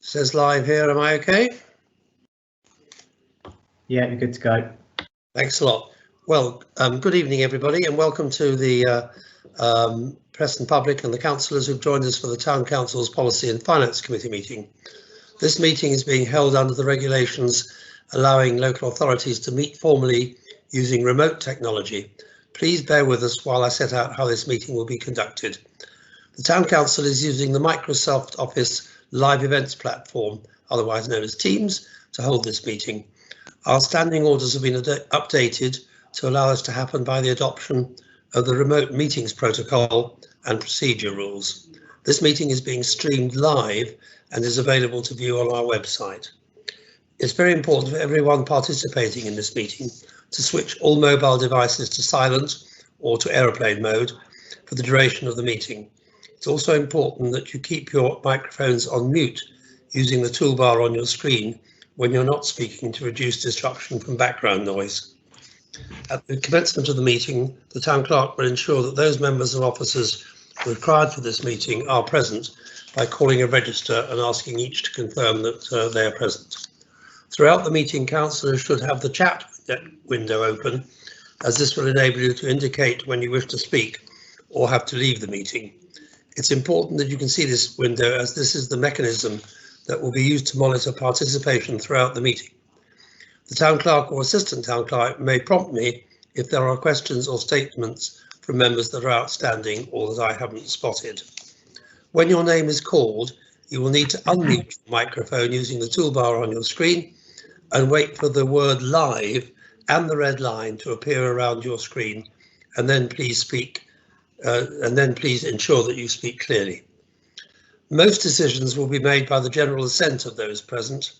Says live here, am I okay? Yeah, you're good to go. Thanks a lot. Well, good evening everybody and welcome to the press and public and the councillors who've joined us for the Town Council's Policy and Finance Committee meeting. This meeting is being held under the regulations allowing local authorities to meet formally using remote technology. Please bear with us while I set out how this meeting will be conducted. The Town Council is using the Microsoft Office live events platform, otherwise known as Teams, to hold this meeting. Our standing orders have been updated to allow us to happen by the adoption of the remote meetings protocol and procedure rules. This meeting is being streamed live and is available to view on our website. It's very important for everyone participating in this meeting to switch all mobile devices to silent or to aeroplane mode for the duration of the meeting. It's also important that you keep your microphones on mute using the toolbar on your screen when you're not speaking to reduce disruption from background noise. At the commencement of the meeting, the Town Clerk will ensure that those members and officers required for this meeting are present by calling a register and asking each to confirm that they are present. Throughout the meeting, councillors should have the chat window open, as this will enable you to indicate when you wish to speak or have to leave the meeting. It's important that you can see this window, as this is the mechanism that will be used to monitor participation throughout the meeting. The Town Clerk or Assistant Town Clerk may prompt me if there are questions or statements from members that are outstanding or that I haven't spotted. When your name is called, you will need to unmute your microphone using the toolbar on your screen and wait for the word live and the red line to appear around your screen, and then please ensure that you speak clearly. Most decisions will be made by the general assent of those present.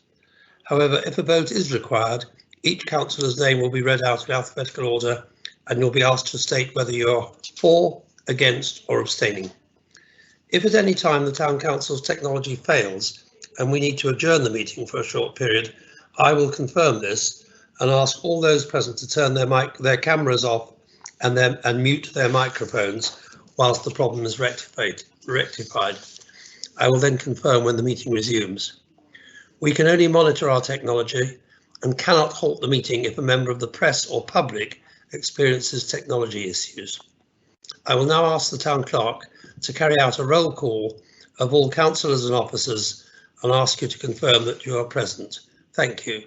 However, if a vote is required, each councillor's name will be read out in alphabetical order and you'll be asked to state whether you're for, against or abstaining. If at any time the Town Council's technology fails and we need to adjourn the meeting for a short period, I will confirm this and ask all those present to turn their cameras off and mute their microphones whilst the problem is rectified. I will then confirm when the meeting resumes. We can only monitor our technology and cannot halt the meeting if a member of the press or public experiences technology issues. I will now ask the Town Clerk to carry out a roll call of all councillors and officers and ask you to confirm that you are present. Thank you.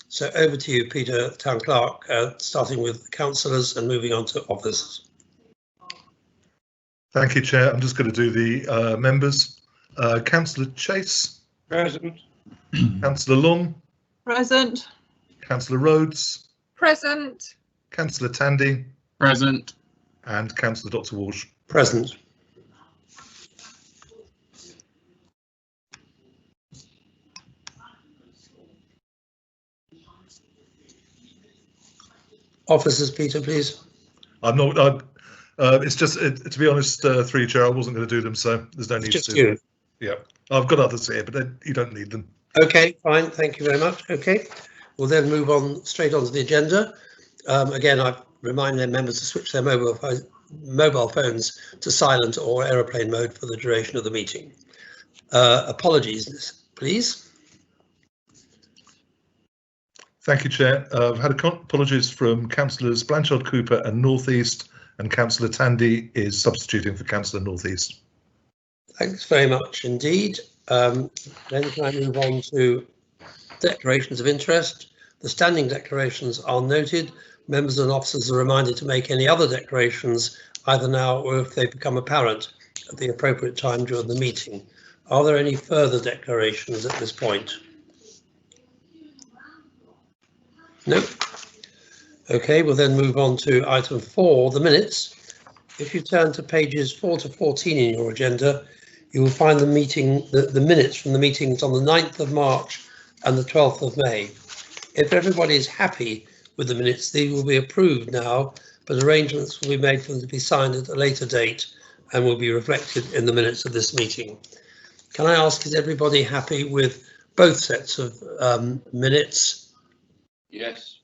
So over to you, Peter, Town Clerk, starting with councillors and moving on to officers. Thank you, Chair. I'm just going to do the members. Councillor Chase. Present. Councillor Long. Present. Councillor Rhodes. Present. Councillor Tandy. Present. And Councillor Dr. Walsh. Present. Officers, Peter, please. I'm not. It's just to be honest, through you, Chair, I wasn't going to do them, so there's no need to do them. Yeah, I've got others here, but you don't need them. Okay, fine. Thank you very much. Okay, we'll then move on straight onto the agenda. Again, I remind their members to switch their mobile phones to silent or aeroplane mode for the duration of the meeting. Apologies, please. Thank you, Chair. I've had apologies from Councillors Blanchard, Cooper and North East, and Councillor Tandy is substituting for Councillor North East. Thanks very much indeed. Then can I move on to declarations of interest? The standing declarations are noted. Members and officers are reminded to make any other declarations either now or if they become apparent at the appropriate time during the meeting. Are there any further declarations at this point? Nope. Okay, we'll then move on to item 4, the minutes. If you turn to pages 4 to 14 in your agenda, you will find the minutes from the meetings on the 9th of March and the 12th of May. If everybody is happy with the minutes, they will be approved now, but arrangements will be made for them to be signed at a later date and will be reflected in the minutes of this meeting. Can I ask, is everybody happy with both sets of minutes? Yes.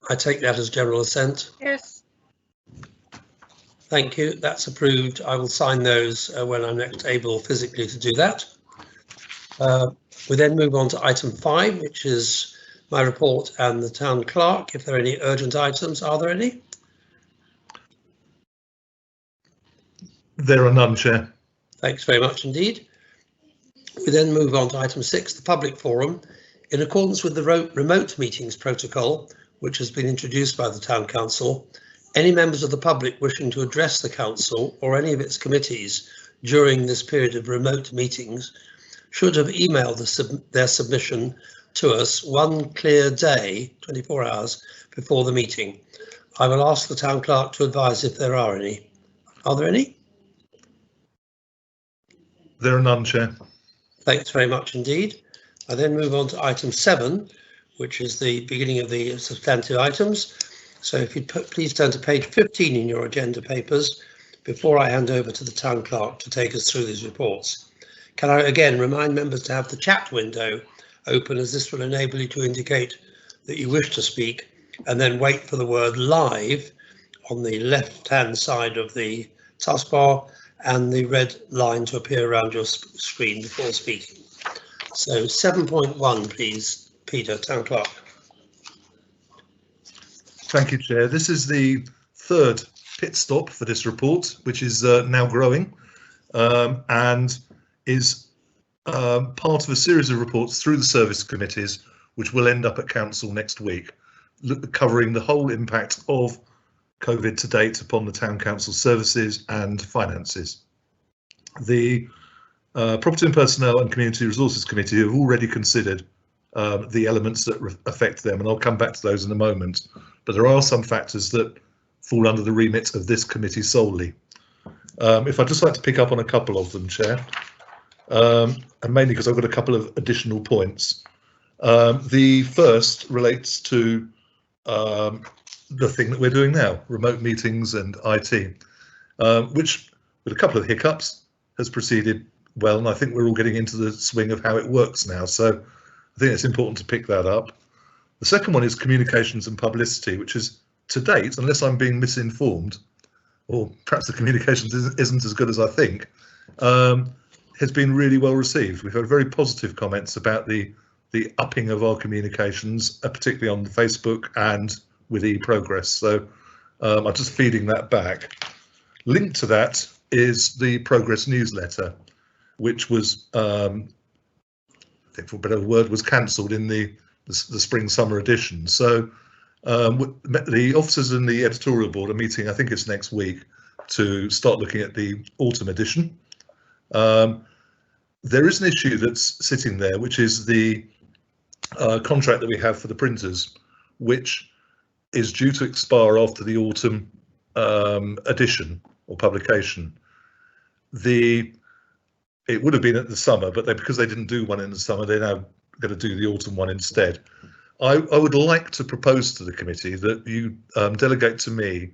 I take that as general assent. Yes. Thank you. That's approved. I will sign those when I'm next able physically to do that. We then move on to item 5, which is my report and the town clerk. If there are any urgent items, are there any? There are none, Chair. Thanks very much indeed. We then move on to item 6, the public forum. In accordance with the remote meetings protocol, which has been introduced by the Town Council, any members of the public wishing to address the Council or any of its committees during this period of remote meetings should have emailed their submission to us one clear day, 24 hours before the meeting. I will ask the Town Clerk to advise if there are any. Are there any? There are none, Chair. Thanks very much indeed. I then move on to item 7, which is the beginning of the substantive items. So if you'd please turn to page 15 in your agenda papers before I hand over to the Town Clerk to take us through these reports. Can I again remind members to have the chat window open, as this will enable you to indicate that you wish to speak and then wait for the word live on the left-hand side of the taskbar and the red line to appear around your screen before speaking. So 7.1, please, Peter, Town Clerk. Thank you, Chair. This is the third pit stop for this report, which is now growing and is part of a series of reports through the service committees, which will end up at Council next week, covering the whole impact of COVID to date upon the Town Council services and finances. The Property and Personnel and Community Resources Committee have already considered the elements that affect them, and I'll come back to those in a moment. But there are some factors that fall under the remit of this committee solely. If I'd just like to pick up on a couple of them, Chair, and mainly because I've got a couple of additional points. The first relates to the thing that we're doing now, remote meetings and IT, which, with a couple of hiccups, has proceeded well, and I think we're all getting into the swing of how it works now. So I think it's important to pick that up. The second one is communications and publicity, which is, to date, unless I'm being misinformed, or perhaps the communications isn't as good as I think, has been really well received. We've had very positive comments about the upping of our communications, particularly on Facebook and with eProgress. So I'm just feeding that back. Linked to that is the Progress newsletter, which was, I think for a better word, was cancelled in the spring-summer edition. So the officers in the editorial board are meeting, I think it's next week, to start looking at the autumn edition. There is an issue that's sitting there, which is the contract that we have for the printers, which is due to expire after the autumn edition or publication. It would have been at the summer, but because they didn't do one in the summer, they're now going to do the autumn one instead. I would like to propose to the committee that you delegate to me,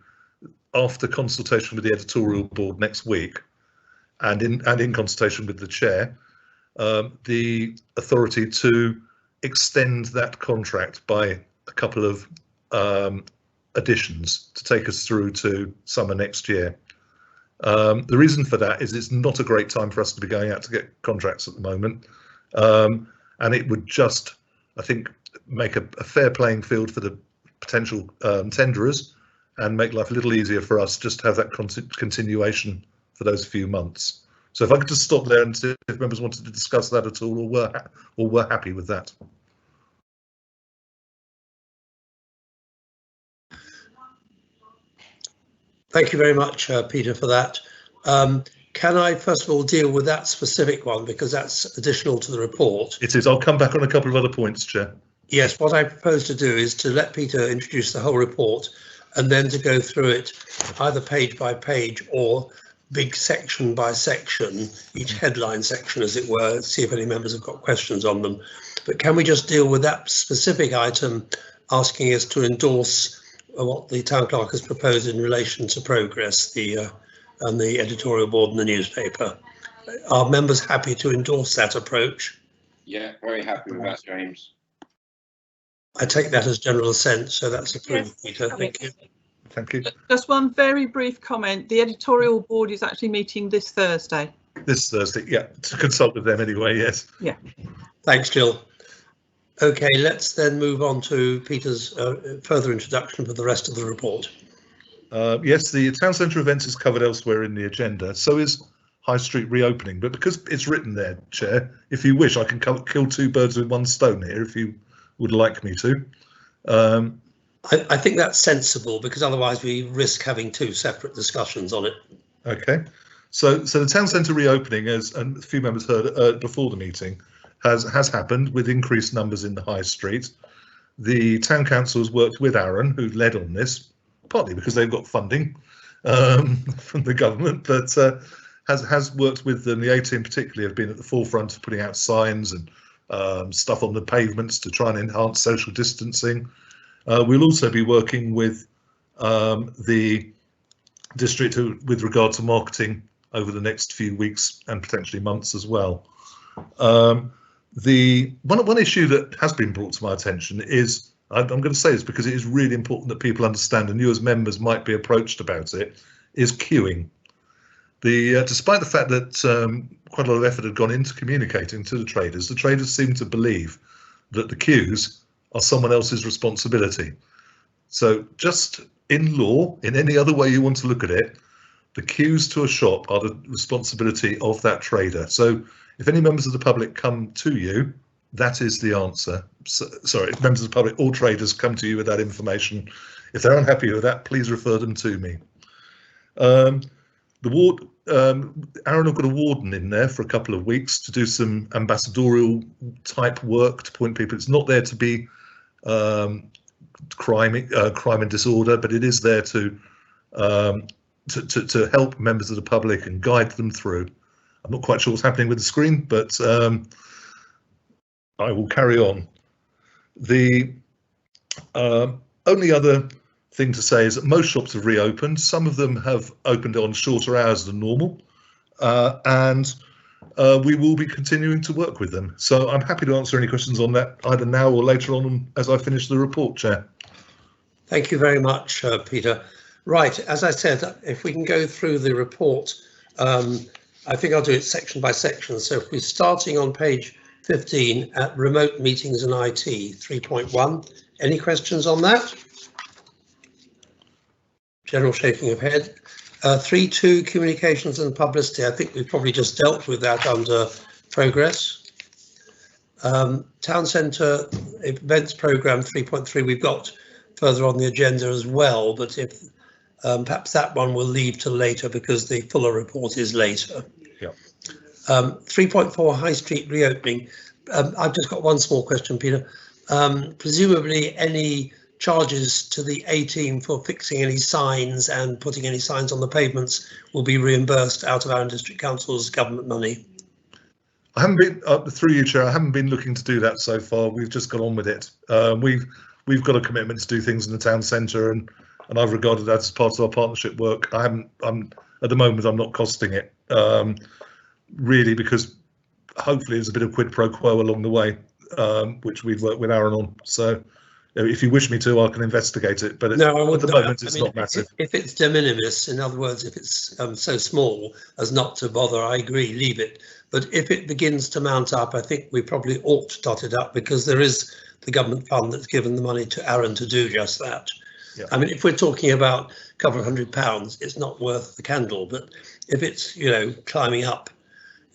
after consultation with the editorial board next week, and in consultation with the chair, the authority to extend that contract by a couple of additions to take us through to summer next year. The reason for that is it's not a great time for us to be going out to get contracts at the moment, and it would just, I think, make a fair playing field for the potential tenderers and make life a little easier for us just to have that continuation for those few months. So if I could just stop there and see if members wanted to discuss that at all, or were happy with that. Thank you very much, Peter, for that. Can I first of all deal with that specific one, because that's additional to the report? It is. I'll come back on a couple of other points, Chair. Yes, what I propose to do is to let Peter introduce the whole report and then to go through it either page by page or big section by section, each headline section, as it were, see if any members have got questions on them. But can we just deal with that specific item, asking us to endorse what the Town Clerk has proposed in relation to Progress, and the editorial board and the newspaper? Are members happy to endorse that approach? Yeah, very happy with that, James. I take that as general assent, so that's approved, yes. Peter. Thank you. Thank you. Just one very brief comment. The editorial board is actually meeting this Thursday. This Thursday, yeah, to consult with them anyway, yes. Thanks, Jill. Okay, let's then move on to Peter's further introduction for the rest of the report. Yes, the town centre events is covered elsewhere in the agenda. So is High Street reopening. But because it's written there, Chair, if you wish, I can kill two birds with one stone here, if you would like me to. I think that's sensible because otherwise we risk having two separate discussions on it. Okay, so the town centre reopening, as a few members heard before the meeting, has happened with increased numbers in the High Street. The town council has worked with Aaron, who led on this, partly because they've got funding from the government, but has worked with them. The A-team particularly have been at the forefront of putting out signs and stuff on the pavements to try and enhance social distancing. We'll also be working with the district with regard to marketing over the next few weeks and potentially months as well. The one issue that has been brought to my attention is, I'm going to say this because it is really important that people understand, and you as members might be approached about it, is queuing. Despite the fact that quite a lot of effort had gone into communicating to the traders seem to believe that the queues are someone else's responsibility. So just in law, in any other way you want to look at it, the queues to a shop are the responsibility of that trader. So if any members of the public come to you, that is the answer. So, sorry, if members of the public or traders come to you with that information, if they're unhappy with that, please refer them to me. The ward, Aaron have got a warden in there for a couple of weeks to do some ambassadorial type work to point people. It's not there to be crime and disorder, but it is there to help members of the public and guide them through. I'm not quite sure what's happening with the screen, but I will carry on. The only other thing to say is that most shops have reopened. Some of them have opened on shorter hours than normal, and we will be continuing to work with them. So I'm happy to answer any questions on that either now or later on as I finish the report, Chair. Thank you very much, Peter. Right, as I said, if we can go through the report, I think I'll do it section by section. So if we're starting on page 15 at remote meetings and IT 3.1, any questions on that? General shaking of head. 3.2 communications and publicity. I think we've probably just dealt with that under progress. Town centre events programme 3.3 we've got further on the agenda as well, but if perhaps that one we'll leave till later because the fuller report is later. Yeah. 3.4 High Street reopening. I've just got one small question, Peter. Presumably any charges to the A-team for fixing any signs and putting any signs on the pavements will be reimbursed out of Arran District Council's government money. I haven't been, through you, Chair, I haven't been looking to do that so far. We've just got on with it. We've got a commitment to do things in the town centre, and I've regarded that as part of our partnership work. At the moment, I'm not costing it, really, because hopefully there's a bit of quid pro quo along the way, which we've worked with Aaron on. So if you wish me to, I can investigate it, but no, at the moment it's not massive. If it's de minimis, in other words, if it's so small as not to bother, I agree, leave it. But if it begins to mount up, I think we probably ought to tot it up because there is the government fund that's given the money to Aaron to do just that. Yeah. I mean, if we're talking about a couple of £100, it's not worth the candle. But if it's, you know, climbing up,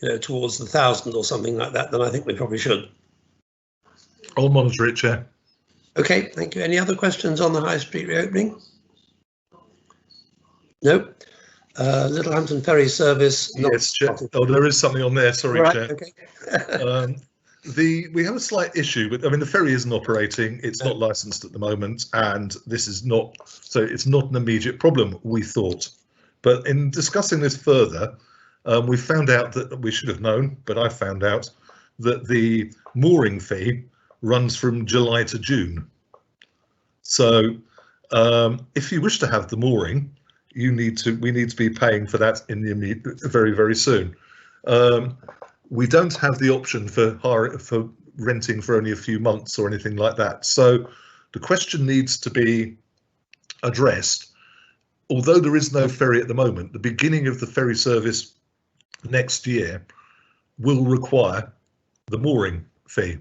you know, towards the 1,000 or something like that, then I think we probably should. I'll monitor it, Chair. OK, thank you. Any other questions on the High Street reopening? No. Littlehampton Ferry Service. Yes, Chair. Oh, there is something on there. Sorry, right, Chair. Okay. We have a slight issue with, I mean, the ferry isn't operating, it's not licensed at the moment, and this is not, so it's not an immediate problem, we thought. But in discussing this further, we found out that we should have known, but I found out that the mooring fee runs from July to June. So if you wish to have the mooring, we need to be paying for that in the immediate, very, very soon. We don't have the option for renting for only a few months or anything like that. So the question needs to be addressed. Although there is no ferry at the moment, the beginning of the ferry service next year will require the mooring fee.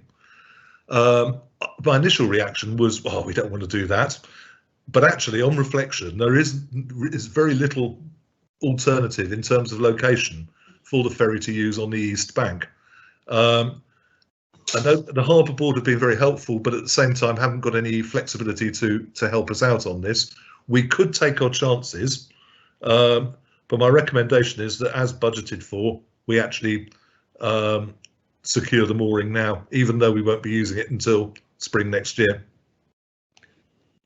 My initial reaction was, oh, we don't want to do that. But actually, on reflection, there is very little alternative in terms of location for the ferry to use on the East Bank. I know the Harbour Board have been very helpful, but at the same time haven't got any flexibility to help us out on this. We could take our chances, but my recommendation is that, as budgeted for, we actually secure the mooring now, even though we won't be using it until spring next year.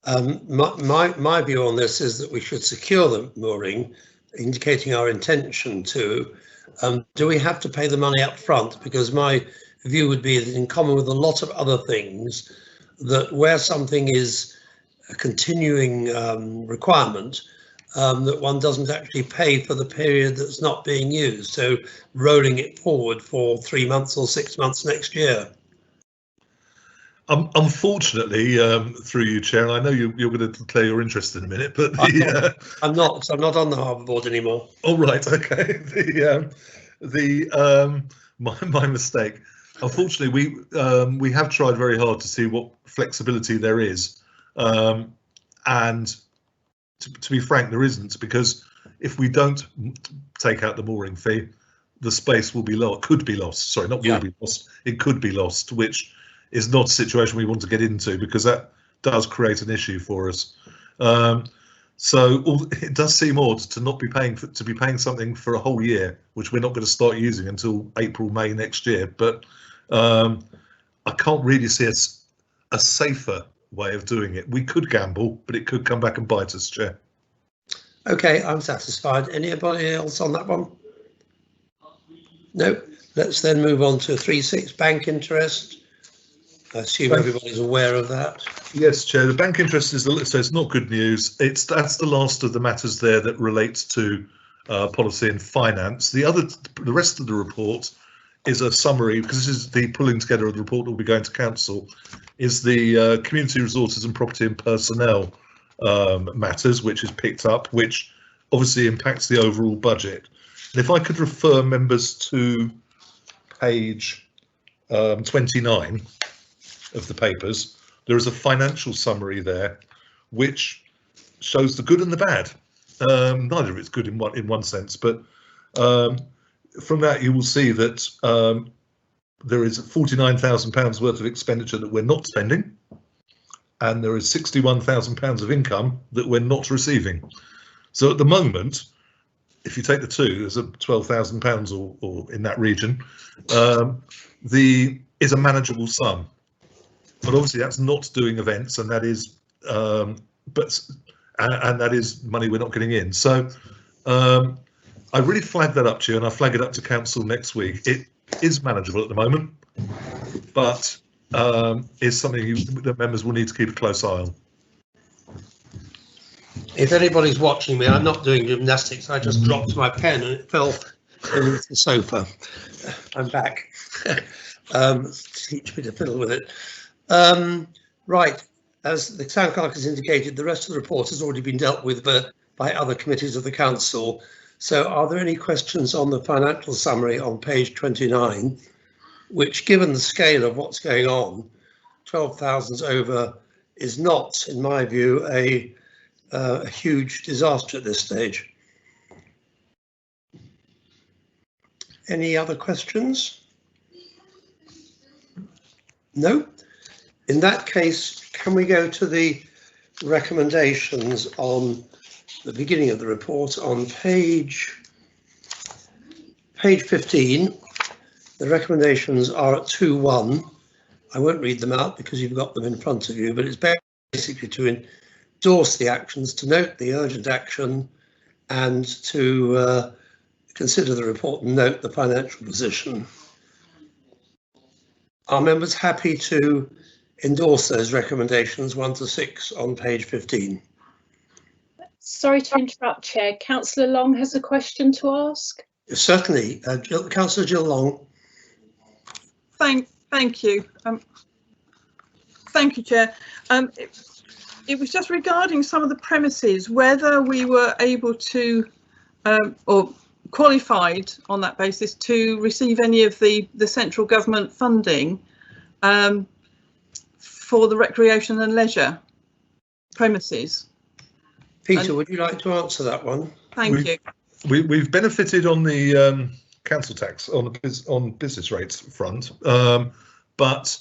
My view on this is that we should secure the mooring, indicating our intention to. Do we have to pay the money up front? Because my view would be that, in common with a lot of other things, that where something is a continuing requirement, that one doesn't actually pay for the period that's not being used. So rolling it forward for 3 months or 6 months next year. Unfortunately, through you, Chair, and I know you're going to declare your interest in a minute, but I'm not on the Harbour Board anymore. Oh, right, okay. My mistake. Unfortunately, we have tried very hard to see what flexibility there is, and to be frank, there isn't, because if we don't take out the mooring fee, the space will be lost. Could be lost. Sorry, not will be lost. It could be lost, which is not a situation we want to get into, because that does create an issue for us. So it does seem odd to not be paying something for a whole year, which we're not going to start using until April, May next year. But I can't really see a safer way of doing it. We could gamble, but it could come back and bite us, Chair. OK, I'm satisfied. Anybody else on that one? No. Let's then move on to 3.6 bank interest. I assume everybody's aware of that. Yes, Chair. The bank interest is so it's not good news. That's the last of the matters there that relates to policy and finance. The rest of the report is a summary, because this is the pulling together of the report that will be going to council. Is the community resources and property and personnel matters, which is picked up, which obviously impacts the overall budget. And if I could refer members to page 29. Of the papers, there is a financial summary there which shows the good and the bad. Neither of it's good in one sense, but from that you will see that there is £49,000 worth of expenditure that we're not spending, and there is £61,000 of income that we're not receiving. So at the moment, if you take the two, there's a £12,000 or in that region. Is a manageable sum. But obviously that's not doing events, and that is, and that is money we're not getting in. So I really flagged that up to you, and I flag it up to council next week. It is manageable at the moment, but is something that members will need to keep a close eye on. If anybody's watching me, I'm not doing gymnastics. I just dropped my pen and it fell into the sofa. I'm back. Teach me to fiddle with it. Right, as the Town Clerk has indicated, the rest of the report has already been dealt with by other committees of the Council. So are there any questions on the financial summary on page 29, which, given the scale of what's going on, 12,000 over is not, in my view, a huge disaster at this stage? Any other questions? No? In that case, can we go to the recommendations on the beginning of the report on page 15? The recommendations are at 2.1. I won't read them out because you've got them in front of you, but it's basically to endorse the actions, to note the urgent action, and to consider the report and note the financial position. Are members happy to endorse those recommendations 1 to 6 on page 15? Sorry to interrupt, Chair. Councillor Long has a question to ask. Certainly. Councillor Jill Long. Thank you. Thank you, Chair. It was just regarding some of the premises, whether we were able to or qualified on that basis to receive any of the central government funding for the recreation and leisure premises? Peter, would you like to answer that one? Thank you. We've benefited on the council tax on business rates front, but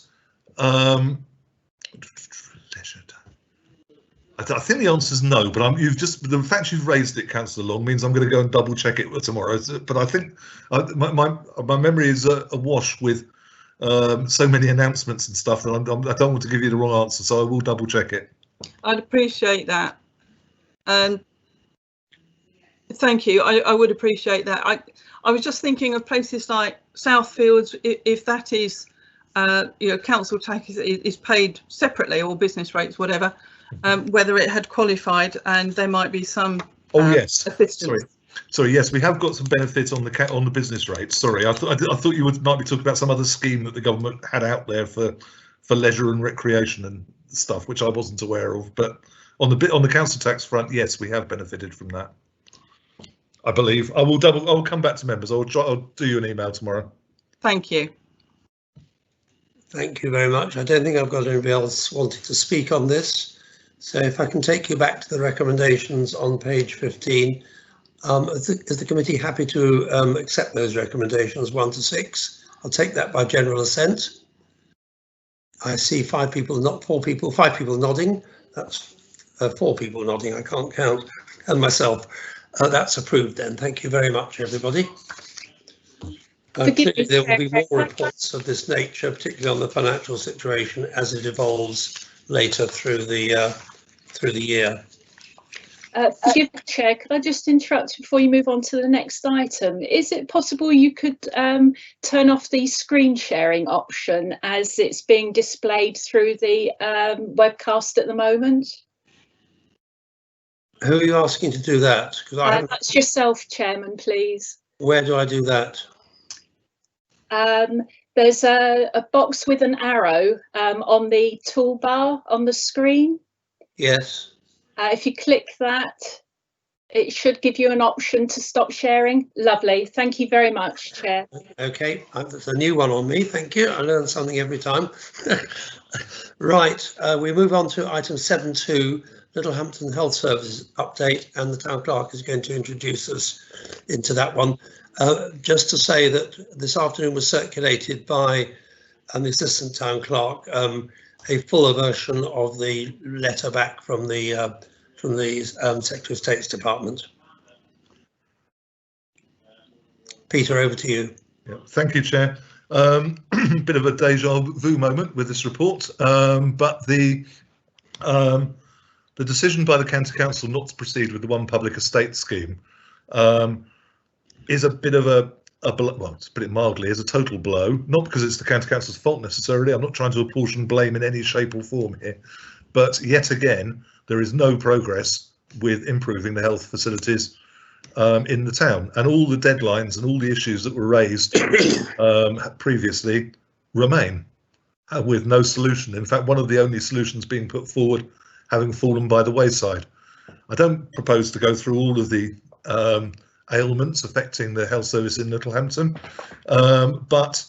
I think the answer is no. But the fact you've raised it, Councillor Long, means I'm going to go and double check it tomorrow. But I think my memory is awash with so many announcements and stuff that I don't want to give you the wrong answer, so I will double check it. I'd appreciate that. And thank you. I would appreciate that. I was just thinking of places like Southfields, if that is, council tax is paid separately, or business rates, whatever, whether it had qualified and there might be some yes, assistance. Sorry, yes, we have got some benefits on the business rates. Sorry, I thought you might be talking about some other scheme that the government had out there for leisure and recreation and stuff, which I wasn't aware of. But on the council tax front, yes, we have benefited from that. I believe. I will come back to members. I'll do you an email tomorrow. Thank you. Thank you very much. I don't think I've got anybody else wanting to speak on this. So if I can take you back to the recommendations on page 15, is the committee happy to accept those recommendations 1 to 6? I'll take that by general assent. I see 5 people nodding. That's 4 people nodding. I can't count, and myself. That's approved then. Thank you very much, everybody. Clearly there will be more reports of this nature, particularly on the financial situation, as it evolves later through the year. Forgive me, Chair, could I just interrupt before you move on to the next item? Is it possible you could turn off the screen sharing option as it's being displayed through the webcast at the moment? Who are you asking to do that? Because that's yourself, Chairman, please. Where do I do that? There's a box with an arrow on the toolbar on the screen. Yes. If you click that, it should give you an option to stop sharing. Lovely. Thank you very much, Chair. OK, that's a new one on me. Thank you. I learn something every time. Right, we move on to item 7.2. Littlehampton Health Services update, and the Town Clerk is going to introduce us into that one. Just to say that this afternoon was circulated by the Assistant Town Clerk a fuller version of the letter back from the Secretary of State's Department. Peter, over to you. Yeah, thank you, Chair. Bit of a deja vu moment with this report, but the decision by the County Council not to proceed with the One Public Estate scheme is a bit of well, to put it mildly, is a total blow, not because it's the County Council's fault necessarily. I'm not trying to apportion blame in any shape or form here, but yet again, there is no progress with improving the health facilities in the town, and all the deadlines and all the issues that were raised previously remain with no solution. In fact, one of the only solutions being put forward having fallen by the wayside. I don't propose to go through all of the ailments affecting the health service in Littlehampton, but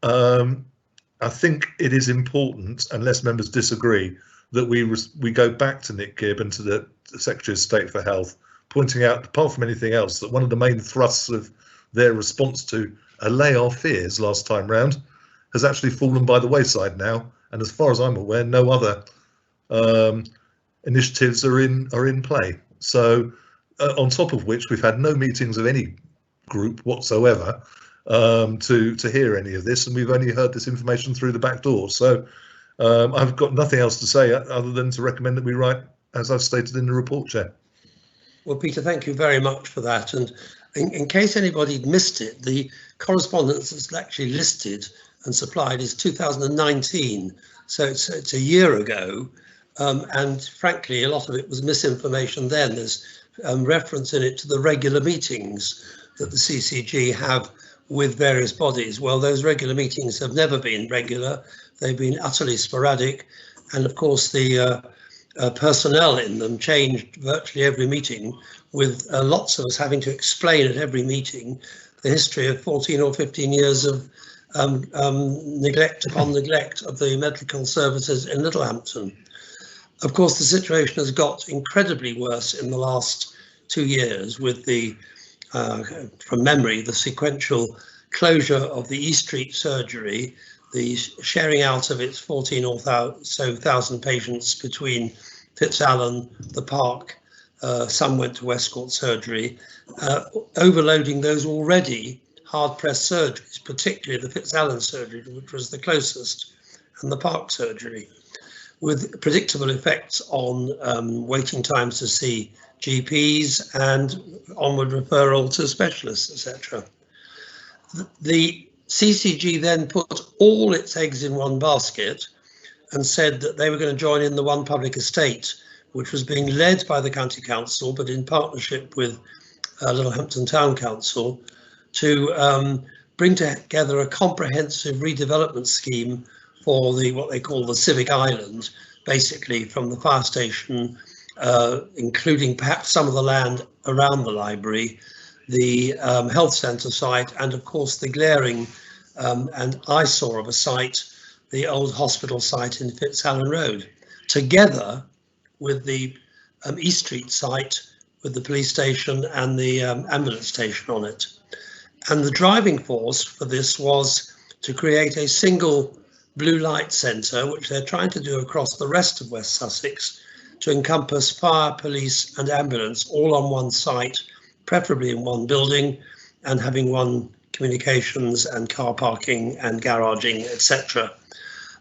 I think it is important, unless members disagree, that we go back to Nick Gibb and to the Secretary of State for Health, pointing out, apart from anything else, that one of the main thrusts of their response to allay our fears last time round has actually fallen by the wayside now, and as far as I'm aware, no other initiatives are in play. So on top of which, we've had no meetings of any group whatsoever to hear any of this, and we've only heard this information through the back door. So I've got nothing else to say other than to recommend that we write, as I've stated in the report, Chair. Well, Peter, thank you very much for that. And in case anybody missed it, the correspondence that's actually listed and supplied is 2019. So it's a year ago. And frankly, a lot of it was misinformation then. There's reference in it to the regular meetings that the CCG have with various bodies. Well, those regular meetings have never been regular. They've been utterly sporadic. And of course, the personnel in them changed virtually every meeting, with lots of us having to explain at every meeting the history of 14 or 15 years of neglect upon neglect of the medical services in Littlehampton. Of course, the situation has got incredibly worse in the last 2 years with the, from memory, the sequential closure of the East Street surgery, the sharing out of its 14 or so thousand patients between Fitzallen, the Park, some went to Westcourt surgery, overloading those already hard-pressed surgeries, particularly the Fitzallen surgery, which was the closest, and the Park surgery, with predictable effects on waiting times to see GPs and onward referral to specialists, etc. The CCG then put all its eggs in one basket and said that they were going to join in the One Public Estate, which was being led by the County Council, but in partnership with Littlehampton Town Council, to bring together a comprehensive redevelopment scheme for the what they call the Civic Island, basically from the fire station, including perhaps some of the land around the library, the health centre site, and of course the glaring and eyesore of a site, the old hospital site in Fitzallen Road, together with the East Street site with the police station and the ambulance station on it. And the driving force for this was to create a single blue light centre, which they're trying to do across the rest of West Sussex, to encompass fire, police and ambulance all on one site, preferably in one building, and having one communications and car parking and garaging, etc.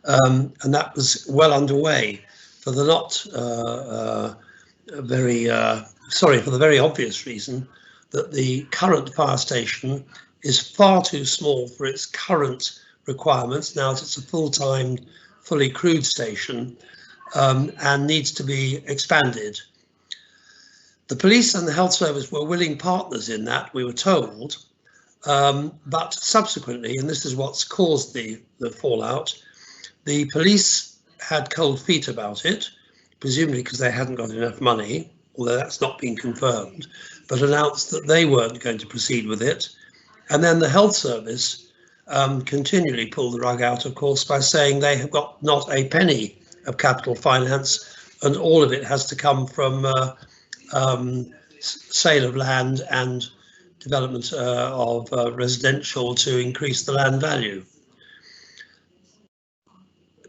And that was well underway for the for the very obvious reason that the current fire station is far too small for its current requirements now that it's a full-time, fully crewed station, and needs to be expanded. The police and the health service were willing partners in that, we were told, but subsequently, and this is what's caused the fallout, the police had cold feet about it, presumably because they hadn't got enough money, although that's not been confirmed, but announced that they weren't going to proceed with it. And then the health service continually pulled the rug out, of course, by saying they have got not a penny of capital finance, and all of it has to come from sale of land and development of residential to increase the land value.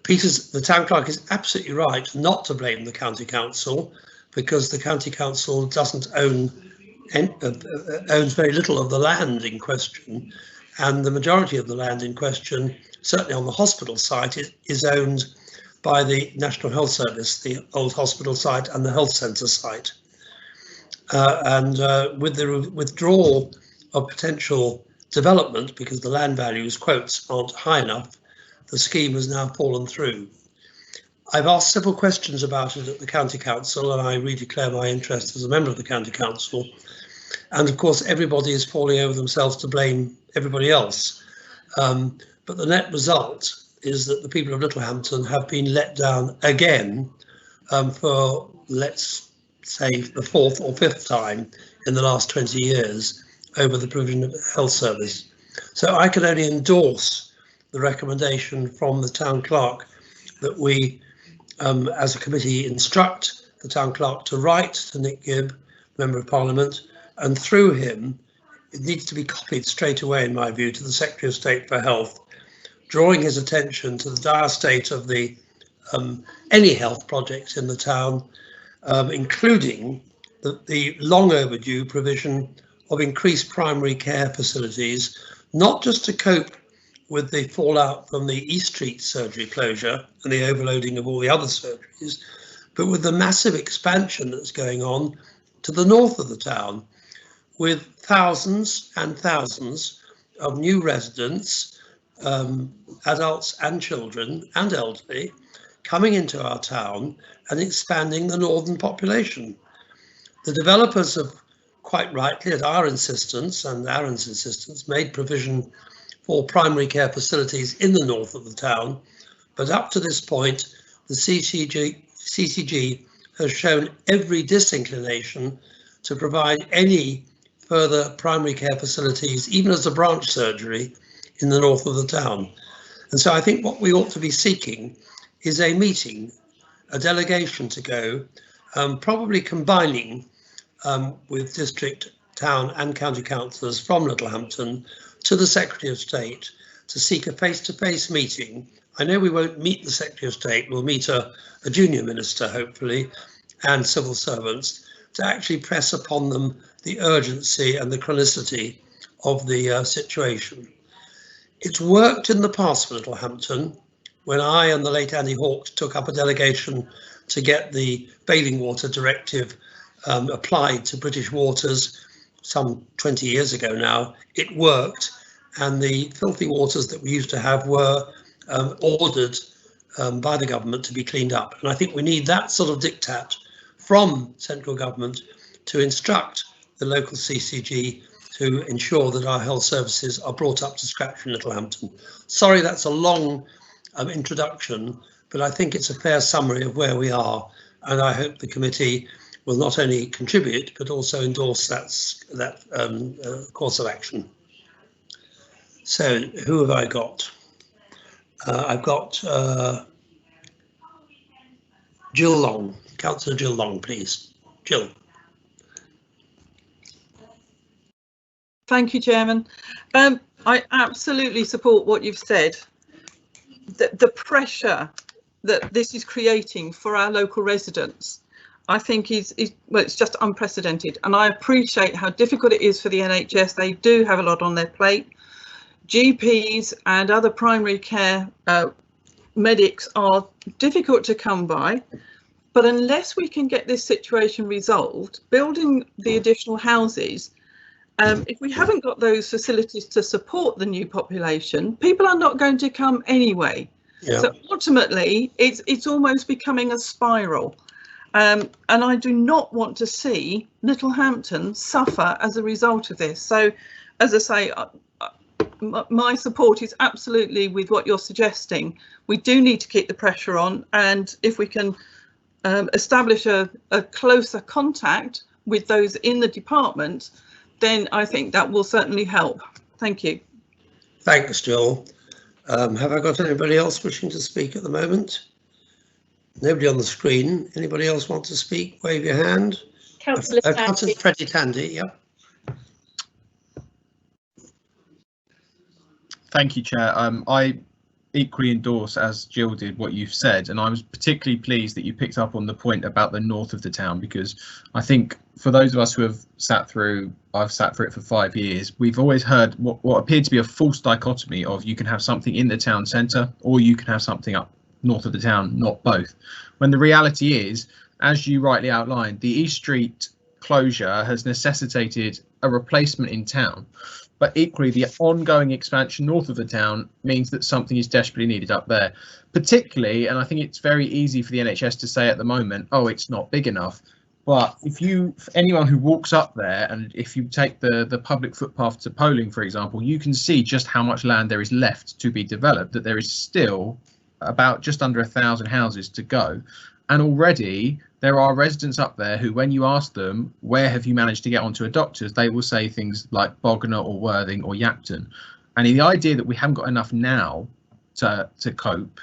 The town clerk is absolutely right not to blame the county council, because the county council doesn't owns very little of the land in question, and the majority of the land in question, certainly on the hospital site, is owned by the National Health Service, the old hospital site and the health centre site. With the withdrawal of potential development, because the land values, quotes, aren't high enough, the scheme has now fallen through. I've asked several questions about it at the County Council, and I redeclare my interest as a member of the County Council. And of course, everybody is falling over themselves to blame everybody else. But the net result is that the people of Littlehampton have been let down again for, let's say, the fourth or fifth time in the last 20 years over the provision of health service. So I can only endorse the recommendation from the town clerk that we, as a committee, instruct the town clerk to write to Nick Gibb, Member of Parliament, and through him, it needs to be copied straight away, in my view, to the Secretary of State for Health, drawing his attention to the dire state of the any health projects in the town, including the long overdue provision of increased primary care facilities, not just to cope with the fallout from the East Street surgery closure and the overloading of all the other surgeries, but with the massive expansion that's going on to the north of the town, with thousands and thousands of new residents, adults and children and elderly, coming into our town and expanding the northern population. The developers have, quite rightly, at our insistence and Aaron's insistence, made provision for primary care facilities in the north of the town, but up to this point, the CCG has shown every disinclination to provide any further primary care facilities, even as a branch surgery, in the north of the town. And so I think what we ought to be seeking is a meeting, a delegation to go, probably combining with district, town and county councillors from Littlehampton to the Secretary of State to seek a face-to-face meeting. I know we won't meet the Secretary of State, we'll meet a junior minister, hopefully, and civil servants, to actually press upon them the urgency and the chronicity of the situation. It's worked in the past for Littlehampton, when I and the late Andy Hawkes took up a delegation to get the bathing water directive applied to British waters some 20 years ago now. It worked, and the filthy waters that we used to have were ordered by the government to be cleaned up. And I think we need that sort of diktat from central government to instruct the local CCG to ensure that our health services are brought up to scratch in Littlehampton. Sorry, that's a long introduction, but I think it's a fair summary of where we are, and I hope the committee will not only contribute but also endorse that course of action. So who have I got? I've got Jill Long, Councillor Jill Long, please. Jill. Thank you, Chairman. I absolutely support what you've said. The pressure that this is creating for our local residents, I think is well, it's just unprecedented. And I appreciate how difficult it is for the NHS. They do have a lot on their plate. GPs and other primary care medics are difficult to come by. But unless we can get this situation resolved, building the additional houses, if we haven't got those facilities to support the new population, people are not going to come anyway. Yeah. So ultimately, it's almost becoming a spiral. And I do not want to see Littlehampton suffer as a result of this. So, as I say, my support is absolutely with what you're suggesting. We do need to keep the pressure on, and if we can establish a closer contact with those in the department, then I think that will certainly help. Thank you. Thanks, Jill. Have I got anybody else wishing to speak at the moment? Nobody on the screen. Anybody else want to speak? Wave your hand. Councillor Tandy. Councillor Freddie Tandy, yep. Thank you, Chair. I equally endorse, as Jill did, what you've said, and I was particularly pleased that you picked up on the point about the north of the town, because I think for those of us who have I've sat through it for 5 years, we've always heard what appeared to be a false dichotomy of you can have something in the town centre or you can have something up north of the town, not both. When the reality is, as you rightly outlined, the East Street closure has necessitated a replacement in town. But equally, the ongoing expansion north of the town means that something is desperately needed up there. Particularly, and I think it's very easy for the NHS to say at the moment, oh, it's not big enough. But for anyone who walks up there, and if you take the public footpath to Poling, for example, you can see just how much land there is left to be developed, that there is still about just under 1,000 houses to go. And already there are residents up there who, when you ask them, where have you managed to get onto a doctor's, they will say things like Bognor or Worthing or Yapton. And the idea that we haven't got enough now to cope,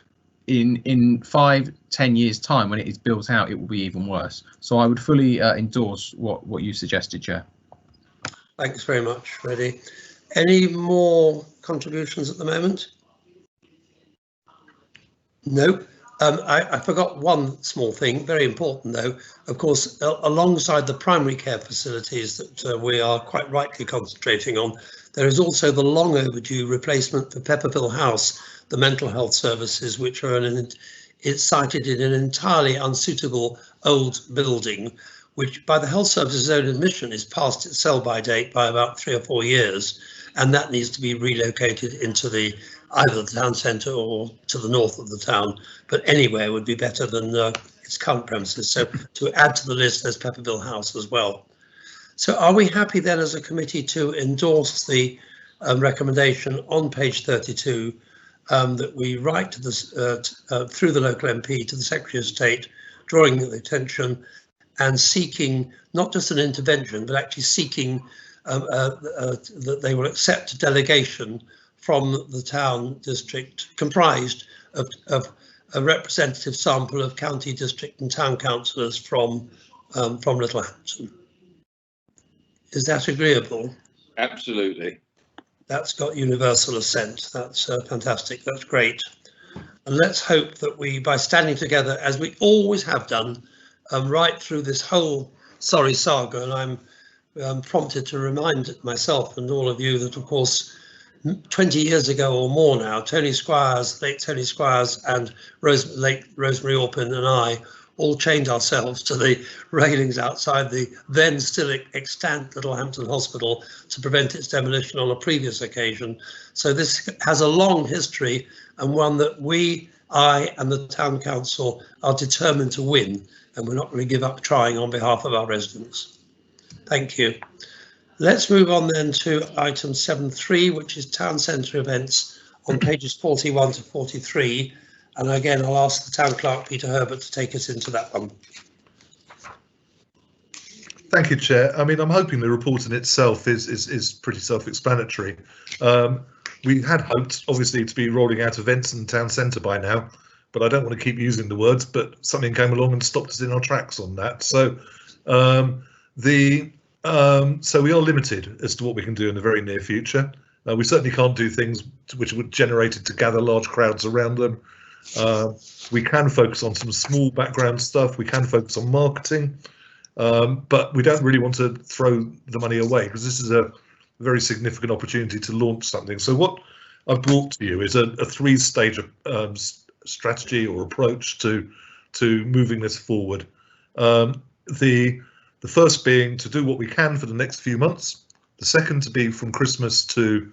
in 5-10 years time, when it is built out, it will be even worse. So I would fully endorse what you suggested, Chair. Thanks very much, Freddie. Any more contributions at the moment? No. I forgot one small thing, very important though. Of course, alongside the primary care facilities that we are quite rightly concentrating on, there is also the long overdue replacement for Pepperville House, the mental health services, which are it's sited in an entirely unsuitable old building, which by the health services own admission is past its sell-by date by about 3 or 4 years, and that needs to be relocated into either the town centre or to the north of the town, but anywhere would be better than its current premises. So to add to the list, there's Pepperville House as well. So are we happy then as a committee to endorse the recommendation on page 32 that we write to this through the local MP to the Secretary of State drawing the attention and seeking not just an intervention, but actually seeking that they will accept a delegation from the town district comprised of a representative sample of county, district and town councillors from Littlehampton. Is that agreeable? Absolutely. That's got universal assent. That's fantastic. That's great. And let's hope that we, by standing together, as we always have done, right through this whole sorry saga, and I'm prompted to remind myself and all of you that, of course, 20 years ago or more now, Tony Squires, late Tony Squires, and late Rosemary Orpin and I all chained ourselves to the railings outside the then still extant Littlehampton Hospital to prevent its demolition on a previous occasion. So this has a long history, and one that I and the Town Council are determined to win, and we're not going to give up trying on behalf of our residents. Thank you. Let's move on then to item 7.3, which is town centre events on pages 41 to 43. And again, I'll ask the town clerk, Peter Herbert, to take us into that one. Thank you, Chair. I mean, I'm hoping the report in itself is pretty self-explanatory. We had hoped, obviously, to be rolling out events in the town centre by now, but I don't want to keep using the words, but something came along and stopped us in our tracks on that. So so we are limited as to what we can do in the very near future. We certainly can't do things which would generate it to gather large crowds around them. We can focus on some small background stuff. We can focus on marketing, but we don't really want to throw the money away because this is a very significant opportunity to launch something. So what I've brought to you is a three-stage strategy or approach to moving this forward. The first being to do what we can for the next few months. The second to be from Christmas to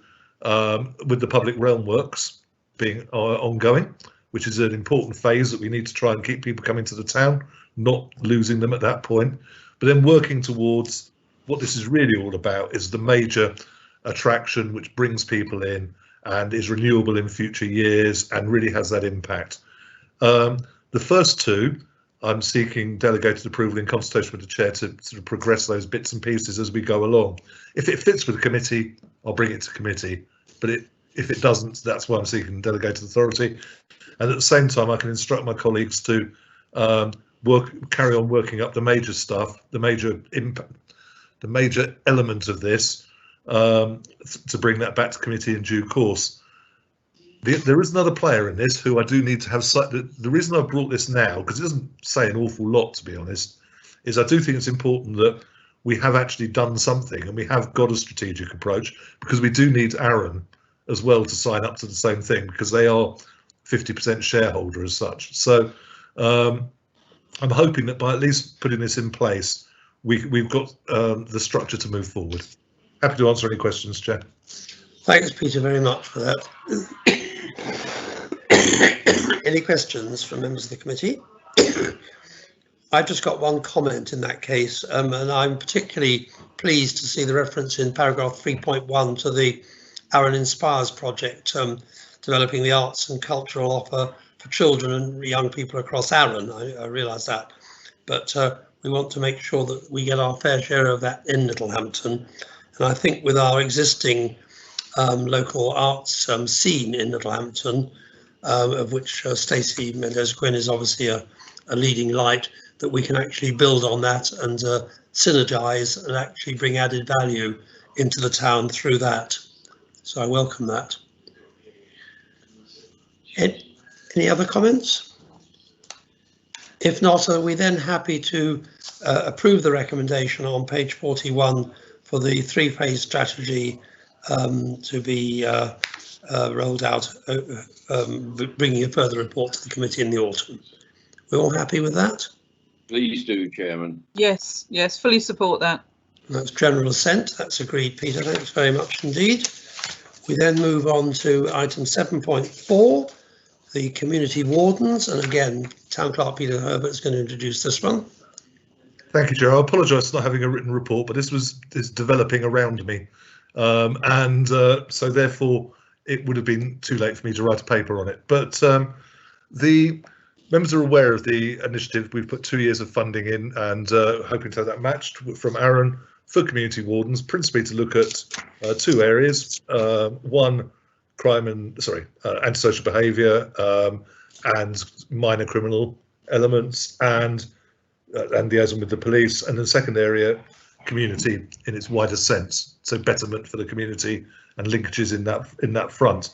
with the public realm works being ongoing, which is an important phase that we need to try and keep people coming to the town, not losing them at that point. But then working towards what this is really all about is the major attraction which brings people in and is renewable in future years and really has that impact. The first two, I'm seeking delegated approval in consultation with the chair to sort of progress those bits and pieces as we go along. If it fits with the committee, I'll bring it to committee, but if it doesn't, that's why I'm seeking delegated authority. And at the same time, I can instruct my colleagues to carry on working up the major stuff, the major impact, the major element of this, to bring that back to committee in due course. There is another player in this who I do need to have. The reason I brought this now, because it doesn't say an awful lot, to be honest, is I do think it's important that we have actually done something and we have got a strategic approach, because we do need Arran as well to sign up to the same thing, because they are 50% shareholder as such. So I'm hoping that by at least putting this in place, we've got the structure to move forward. Happy to answer any questions, Chair. Thanks, Peter, very much for that. Any questions from members of the committee? I've just got one comment in that case, and I'm particularly pleased to see the reference in paragraph 3.1 to the Arran Inspires project, developing the arts and cultural offer for children and young people across Arran. I realise that, but we want to make sure that we get our fair share of that in Littlehampton. And I think with our existing local arts scene in Littlehampton, of which Stacey Mendes-Quinn is obviously a leading light, that we can actually build on that and synergise and actually bring added value into the town through that. So I welcome that. Any other comments? If not, are we then happy to approve the recommendation on page 41 for the three-phase strategy to be rolled out, bringing a further report to the committee in the autumn? We're all happy with that? Please do, Chairman. Yes, fully support that. That's general assent. That's agreed, Peter. Thanks very much indeed. We then move on to item 7.4, the community wardens. And again, Town Clerk Peter Herbert is going to introduce this one. Thank you, Chair. I apologise for not having a written report, but this is developing around me. So therefore it would have been too late for me to write a paper on it. But the members are aware of the initiative. We've put 2 years of funding in and hoping to have that matched from Aaron for community wardens, principally to look at 2 areas. One, antisocial behaviour and minor criminal elements, and liaison with the police, and the second area, community in its wider sense, so betterment for the community and linkages in that front.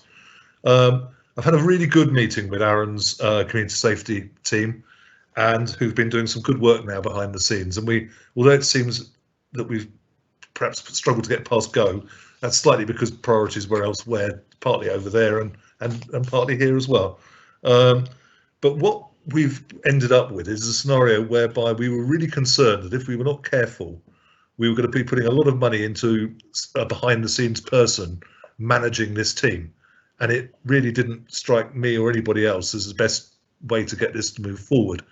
I've had a really good meeting with Aaron's community safety team, and who've been doing some good work now behind the scenes. And although it seems that we've perhaps struggled to get past go, that's slightly because priorities were elsewhere, partly over there and partly here as well. But what we've ended up with is a scenario whereby we were really concerned that if we were not careful, we were going to be putting a lot of money into a behind the scenes person managing this team. And it really didn't strike me or anybody else as the best way to get this to move forward.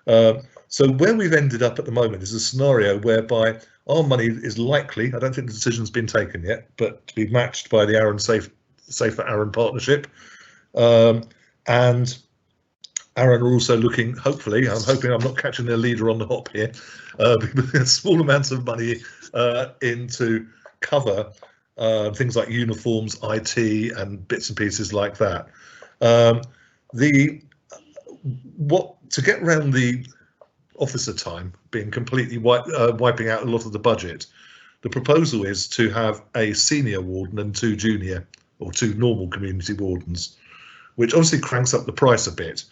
So where we've ended up at the moment is a scenario whereby our money is likely, I don't think the decision's been taken yet, but to be matched by the Aaron Safer Aaron partnership. And Aaron are also looking, hopefully, I'm hoping I'm not catching their leader on the hop here, small amounts of money into cover things like uniforms, IT, and bits and pieces like that. To get around the officer time being completely wiping out a lot of the budget, the proposal is to have a senior warden and 2 junior or 2 normal community wardens, which obviously cranks up the price a bit.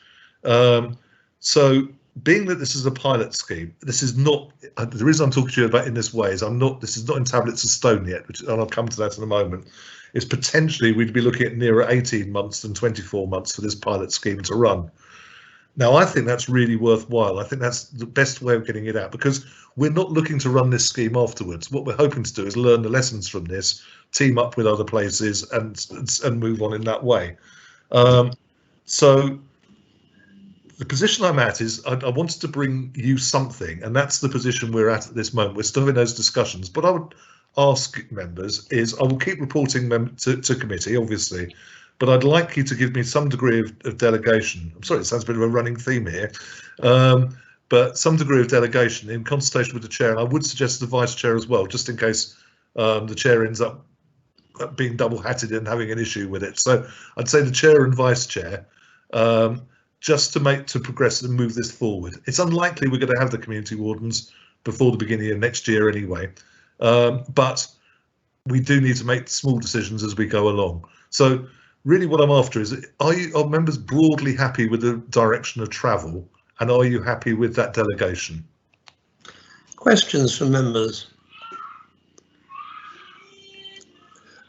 So being that this is a pilot scheme, this is not, the reason I'm talking to you about in this way is this is not in tablets of stone yet, and I'll come to that in a moment, is potentially we'd be looking at nearer 18 months than 24 months for this pilot scheme to run. Now, I think that's really worthwhile. I think that's the best way of getting it out, because we're not looking to run this scheme afterwards. What we're hoping to do is learn the lessons from this, team up with other places and move on in that way. So the position I'm at is I wanted to bring you something, and that's the position we're at this moment. We're still in those discussions, but I would ask members is I will keep reporting to committee, obviously, but I'd like you to give me some degree of delegation. I'm sorry, it sounds a bit of a running theme here, but some degree of delegation in consultation with the chair, and I would suggest the vice chair as well, just in case the chair ends up being double-hatted and having an issue with it. So I'd say the chair and vice chair, just to progress and move this forward. It's unlikely we're going to have the community wardens before the beginning of next year anyway, but we do need to make small decisions as we go along. So really what I'm after is, are members broadly happy with the direction of travel, and are you happy with that delegation? Questions from members?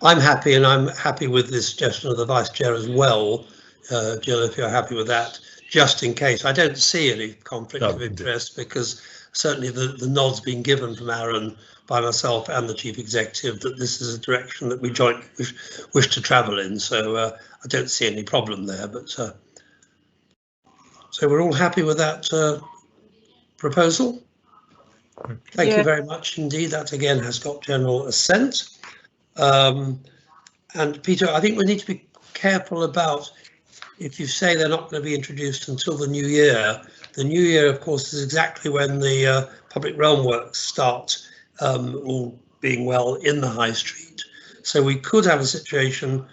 I'm happy, and I'm happy with this suggestion of the vice chair as well. Jill, if you're happy with that, just in case. I don't see any conflict of interest, because certainly the nod's been given from Aaron, by myself and the chief executive, that this is a direction that we jointly wish to travel in. So I don't see any problem there. But so we're all happy with that proposal. Thank you very much indeed. That again has got general assent. And Peter, I think we need to be careful about, if you say they're not going to be introduced until the new year of course is exactly when the public realm works start, all being well, in the high street. So we could have a situation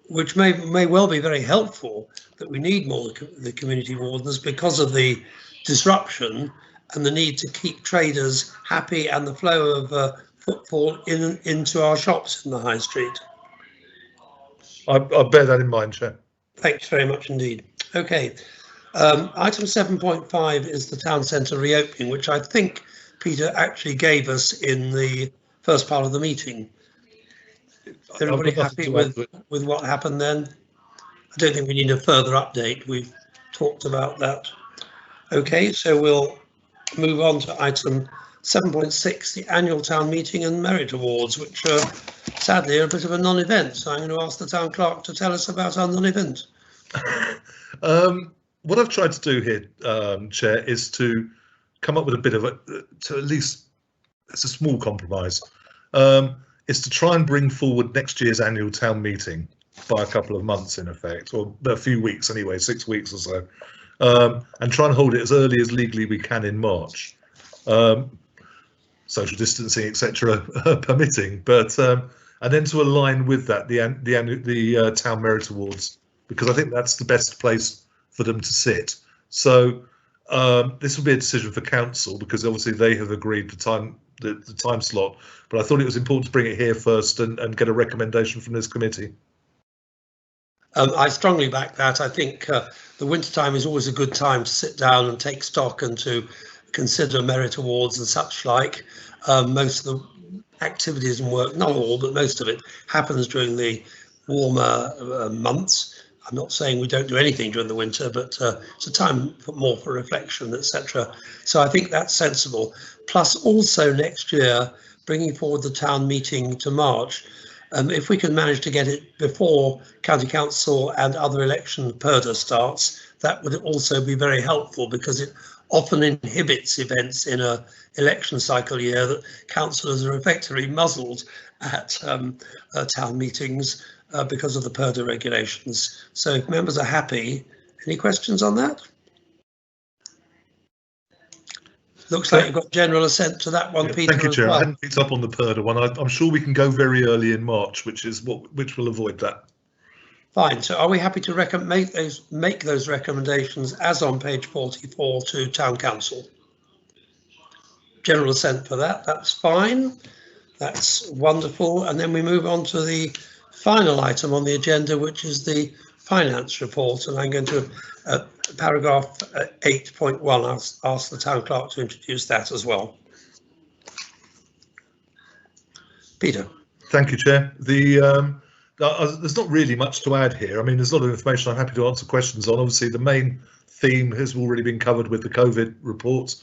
which may well be very helpful, that we need more the community wardens because of the disruption and the need to keep traders happy and the flow of footfall into our shops in the high street. I'll bear that in mind, Chair. Thanks very much indeed. Okay, item 7.5 is the town centre reopening, which I think Peter actually gave us in the first part of the meeting. Everybody happy with what happened then? I don't think we need a further update. We've talked about that. Okay, so we'll move on to item 7.6, the annual town meeting and merit awards, which are sadly a bit of a non-event. So I'm going to ask the town clerk to tell us about our non-event. What I've tried to do here, Chair, is to come up with a bit of to at least, it's a small compromise, is to try and bring forward next year's annual town meeting by a couple of months in effect, or a few weeks anyway, 6 weeks or so. and try and hold it as early as legally we can in March, social distancing, etc., permitting. But and then to align with that the Town Merit Awards, because I think that's the best place for them to sit. So this will be a decision for council, because obviously they have agreed the time slot. But I thought it was important to bring it here first and get a recommendation from this committee. I strongly back that. I think the winter time is always a good time to sit down and take stock and to consider merit awards and such like. Most of the activities and work, not all, but most of it happens during the warmer months. I'm not saying we don't do anything during the winter, but it's a time more for reflection, etc. So I think that's sensible. Plus also next year, bringing forward the town meeting to March. If we can manage to get it before County Council and other election purdah starts, that would also be very helpful, because it often inhibits events in a election cycle year that councillors are effectively muzzled at town meetings because of the purdah regulations. So if members are happy, any questions on that? Looks like you've got general assent to that one, Yeah, Peter. thank you, Chair. Well. I hadn't picked up on the purdah one. I'm sure we can go very early in March, which will avoid that. Fine. So are we happy to make those recommendations as on page 44 to Town Council? General assent for that. That's fine. That's wonderful. And then we move on to the final item on the agenda, which is the finance report. And I'm going to paragraph 8.1 ask the town clerk to introduce that as well. Peter. Thank you, Chair. There's not really much to add here. I mean, there's a lot of information I'm happy to answer questions on. Obviously, the main theme has already been covered with the COVID report.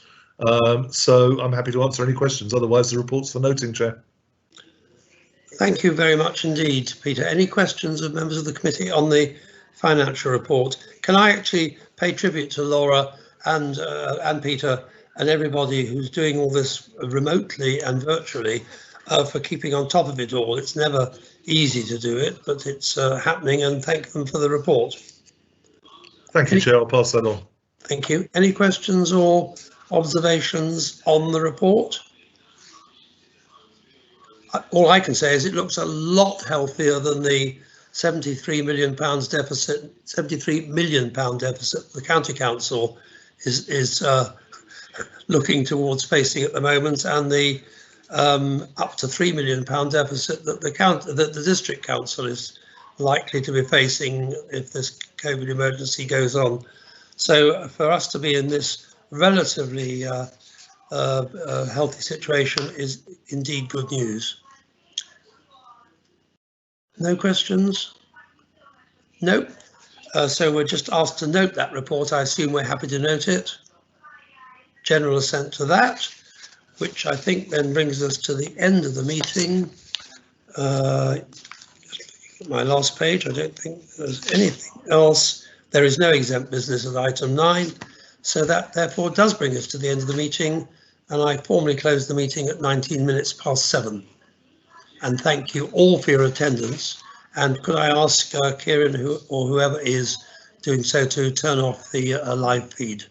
So I'm happy to answer any questions. Otherwise, the report's for noting, Chair. Thank you very much indeed, Peter. Any questions of members of the committee on the financial report? Can I actually pay tribute to Laura and Peter and everybody who's doing all this remotely and virtually for keeping on top of it all. It's never easy to do it, but it's happening, and thank them for the report. Thank you, Chair. I'll pass that on. Thank you. Any questions or observations on the report? All I can say is it looks a lot healthier than the £73 million deficit. £73 million deficit the County Council is looking towards facing at the moment, and the up to £3 million deficit that the District Council is likely to be facing if this COVID emergency goes on. So for us to be in this relatively healthy situation is indeed good news. No questions? Nope. So we're just asked to note that report. I assume we're happy to note it. General assent to that, which I think then brings us to the end of the meeting. My last page, I don't think there's anything else. There is no exempt business at item 9. So that therefore does bring us to the end of the meeting, and I formally close the meeting at 19 minutes past 7. And thank you all for your attendance. And could I ask Kieran or whoever is doing so to turn off the live feed?